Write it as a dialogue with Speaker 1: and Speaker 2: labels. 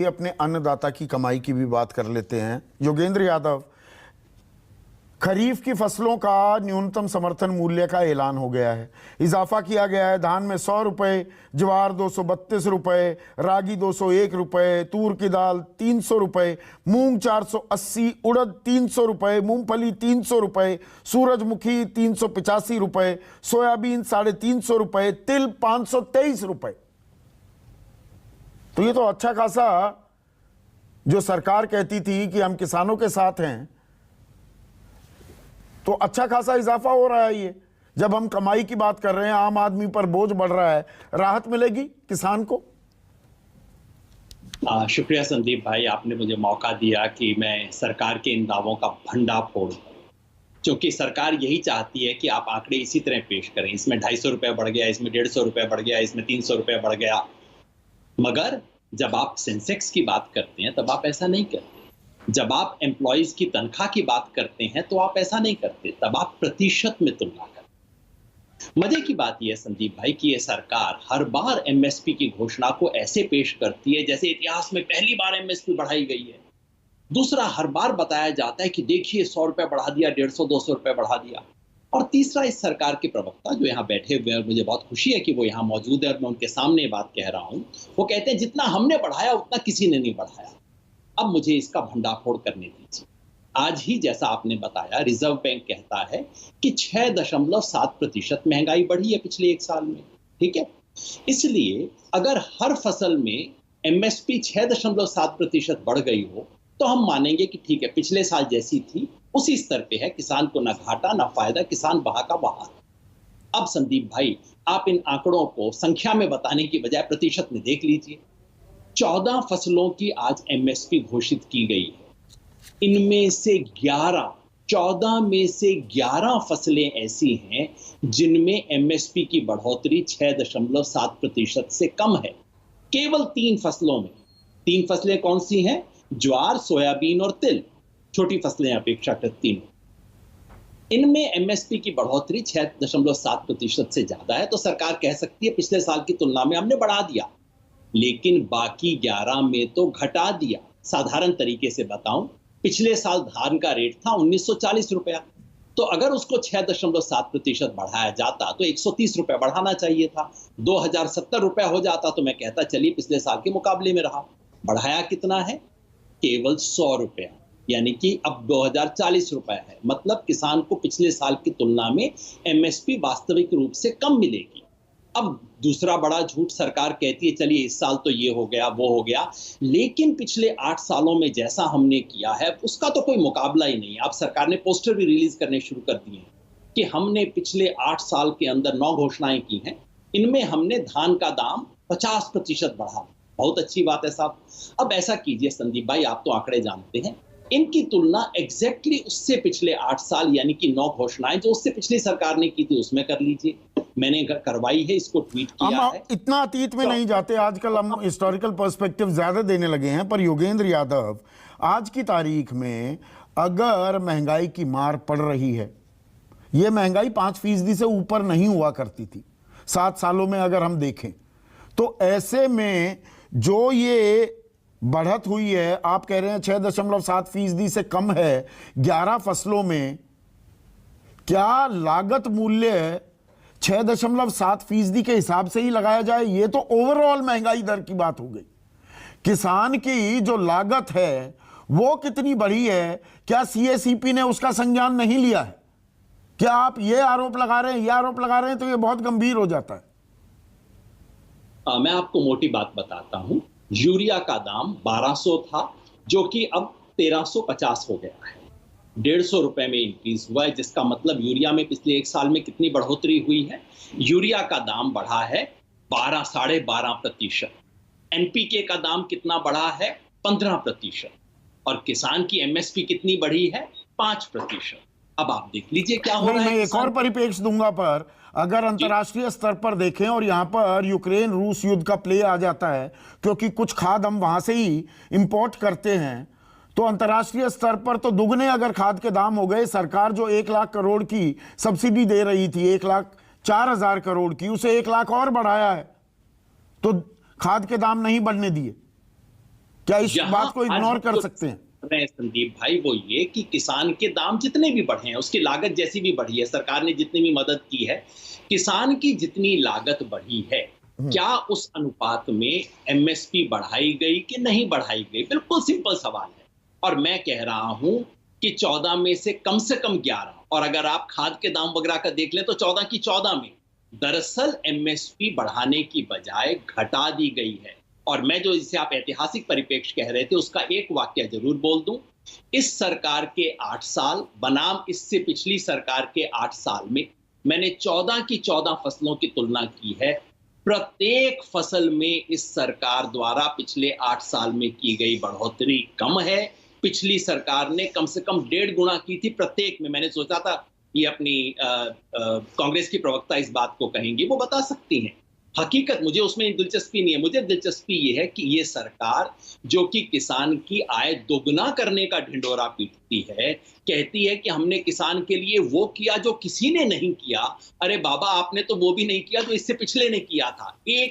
Speaker 1: अपने अन्नदाता की कमाई की भी बात कर लेते हैं। योगेंद्र यादव, खरीफ की फसलों का न्यूनतम समर्थन मूल्य का ऐलान हो गया है, इजाफा किया गया है। धान में 100 रुपये, ज्वार 232 रुपये, रागी 201 रुपये, तूर की दाल 300 रुपये, मूंग 480, उड़द 300 रुपये, मूंगफली 300 रुपये, सूरजमुखी 385 रुपये, सोयाबीन 350 रुपये, तिल 523 रुपये। तो ये तो अच्छा खासा, जो सरकार कहती थी कि हम किसानों के साथ हैं, तो अच्छा खासा इजाफा हो रहा है। ये जब हम कमाई की बात कर रहे हैं, आम आदमी पर बोझ बढ़ रहा है, राहत मिलेगी किसान को।
Speaker 2: शुक्रिया संदीप भाई, आपने मुझे मौका दिया कि मैं सरकार के इन दावों का भंडाफोड़, क्योंकि सरकार यही चाहती है कि आप आंकड़े इसी तरह पेश करें, इसमें 250 रुपये बढ़ गया, इसमें 150 रुपये बढ़ गया, इसमें 300 रुपये बढ़ गया। मगर जब आप सेंसेक्स की बात करते हैं तब आप ऐसा नहीं करते। जब आप एम्प्लॉइज की तनख्वाह की बात करते हैं तो आप ऐसा नहीं करते, तब आप प्रतिशत में तुलना करते। मजे की बात यह है संदीप भाई कि यह सरकार हर बार एमएसपी की घोषणा को ऐसे पेश करती है जैसे इतिहास में पहली बार एमएसपी बढ़ाई गई है। दूसरा, हर बार बताया जाता है कि देखिए 100 रुपए बढ़ा दिया, 150 200 रुपए बढ़ा दिया। और तीसरा, इस सरकार के प्रवक्ता जो यहाँ बैठे हुए हैं, मुझे बहुत खुशी है कि वो यहाँ मौजूद है और मैं उनके सामने बात कह रहा हूँ, वो कहते हैं जितना हमने बढ़ाया उतना किसी ने नहीं बढ़ाया। अब मुझे इसका भंडाफोड़ करने दीजिए। आज ही जैसा आपने बताया, रिजर्व बैंक कहता है कि 6.7% महंगाई बढ़ी है पिछले एक साल में। ठीक है, इसलिए अगर हर फसल में एमएसपी 6.7% बढ़ गई हो तो हम मानेंगे कि ठीक है, पिछले साल जैसी थी उसी स्तर पे है, किसान को ना घाटा ना फायदा, किसान बहा का बहा। अब संदीप भाई, आप इन आंकड़ों को संख्या में बताने की बजाय प्रतिशत में देख लीजिए। 14 फसलों की आज एमएसपी घोषित की गई है। इनमें से 14 में से 11 फसलें ऐसी हैं जिनमें एमएसपी की बढ़ोतरी 6.7% से कम है। केवल 3 फसलों में। 3 फसलें कौन सी हैं? ज्वार, सोयाबीन और तिल, छोटी फसलें अपेक्षाकृत तीनों। इनमें एमएसपी की बढ़ोतरी 6.7% से ज्यादा है, तो सरकार कह सकती है पिछले साल की तुलना में हमने बढ़ा दिया। लेकिन बाकी 11 में तो घटा दिया। साधारण तरीके से बताऊं, पिछले साल धान का रेट था 1940 रुपया, तो अगर उसको 6.7% बढ़ाया जाता तो 130 रुपया बढ़ाना चाहिए था। 2070 रुपया हो जाता तो मैं कहता चलिए पिछले साल के मुकाबले में रहा। बढ़ाया कितना है? केवल 100 रुपया, यानी कि अब 2040 रुपया है। मतलब किसान को पिछले साल की तुलना में एमएसपी वास्तविक रूप से कम मिलेगी। अब दूसरा बड़ा झूठ, सरकार कहती है चलिए इस साल तो ये हो गया वो हो गया, लेकिन पिछले 8 सालों में जैसा हमने किया है उसका तो कोई मुकाबला ही नहीं। अब सरकार ने पोस्टर भी रिलीज करने शुरू कर दिए हैं कि हमने पिछले 8 साल के अंदर 9 घोषणाएं की हैं, इनमें हमने धान का दाम 50% बढ़ा। बहुत अच्छी बात है साहब। अब ऐसा कीजिए संदीप भाई, आप तो आंकड़े जानते हैं, इनकी तुलना एग्जैक्टली उससे पिछले 8 साल यानी कि 9 घोषणाएं जो उससे पिछली सरकार ने की थी उसमें कर लीजिए। मैंने करवाई है, इसको ट्वीट किया है।
Speaker 1: इतना अतीत में नहीं जाते, आजकल हम हिस्टोरिकल पर्सपेक्टिव ज्यादा देने लगे हैं। पर योगेंद्र यादव, आज की तारीख में अगर महंगाई की मार पड़ रही है, यह महंगाई 5% से ऊपर नहीं हुआ करती थी 7 सालों में अगर हम देखें, तो ऐसे में जो ये बढ़त हुई है, आप कह रहे हैं 6.7% से कम है 11 फसलों में, क्या लागत मूल्य 6.7% के हिसाब से ही लगाया जाए? ये तो ओवरऑल महंगाई दर की बात हो गई। किसान की जो लागत है वो कितनी बढ़ी है, क्या सीएसीपी ने उसका संज्ञान नहीं लिया है? क्या आप ये आरोप लगा रहे हैं, ये आरोप लगा रहे हैं, तो ये बहुत गंभीर हो जाता है।
Speaker 2: मैं आपको मोटी बात बताता हूं। यूरिया का दाम 1200 था जो कि अब 1350 हो गया है। 150 रुपए में इंक्रीज हुआ है, जिसका मतलब यूरिया में पिछले 1 साल में कितनी बढ़ोतरी हुई है? यूरिया का दाम बढ़ा है 12.5%। एनपीके का दाम कितना बढ़ा है? 15%। और किसान की एमएसपी कितनी बढ़ी है? 5%। अब आप देख लीजिए क्या हो रहा है।
Speaker 1: मैं एक और परिप्रेक्ष्य दूंगा, पर अगर अंतर्राष्ट्रीय स्तर पर देखें और यहां पर यूक्रेन रूस युद्ध का प्ले आ जाता है, क्योंकि कुछ खाद हम वहां से ही इंपोर्ट करते हैं, तो अंतर्राष्ट्रीय स्तर पर तो दुगने अगर खाद के दाम हो गए। सरकार जो 1 लाख करोड़ की सब्सिडी दे रही थी, 1,04,000 करोड़ की, उसे 1 लाख और बढ़ाया है, तो खाद के दाम नहीं बढ़ने दिए। क्या इस
Speaker 2: यहाँ
Speaker 1: बात को इग्नोर
Speaker 2: आज
Speaker 1: कर
Speaker 2: जो
Speaker 1: सकते हैं?
Speaker 2: रहे संदीप भाई वो ये कि किसान के दाम जितने भी बढ़े हैं, उसकी लागत जैसी भी बढ़ी है, सरकार ने जितनी भी मदद की है, किसान की जितनी लागत बढ़ी है, क्या उस अनुपात में एमएसपी बढ़ाई गई कि नहीं बढ़ाई गई? बिल्कुल सिंपल सवाल है। और मैं कह रहा हूं कि 14 में से कम 11, और अगर आप खाद के दाम वगैरह का देख लें तो 14 की 14 में दरअसल एमएसपी बढ़ाने की बजाय घटा दी गई है। और मैं जो इसे आप ऐतिहासिक परिप्रेक्ष्य कह रहे थे उसका एक वाक्य जरूर बोल दूं। इस सरकार के 8 साल बनाम इससे पिछली सरकार के 8 साल में मैंने 14 की 14 फसलों की तुलना की है। प्रत्येक फसल में इस सरकार द्वारा पिछले 8 साल में की गई बढ़ोतरी कम है। पिछली सरकार ने कम से कम 1.5 गुना की थी प्रत्येक में। मैंने सोचा था ये अपनी कांग्रेस की प्रवक्ता इस बात को कहेंगी, वो बता सकती हैं। हकीकत मुझे उसमें दिलचस्पी नहीं है। मुझे दिलचस्पी ये है कि ये सरकार जो कि किसान की आय दोगुना करने का ढिंढोरा पीटती है, कहती है कि हमने किसान के लिए वो किया जो किसी ने नहीं किया। अरे बाबा, आपने तो वो भी नहीं किया जो इससे पिछले ने किया था। एक
Speaker 1: तो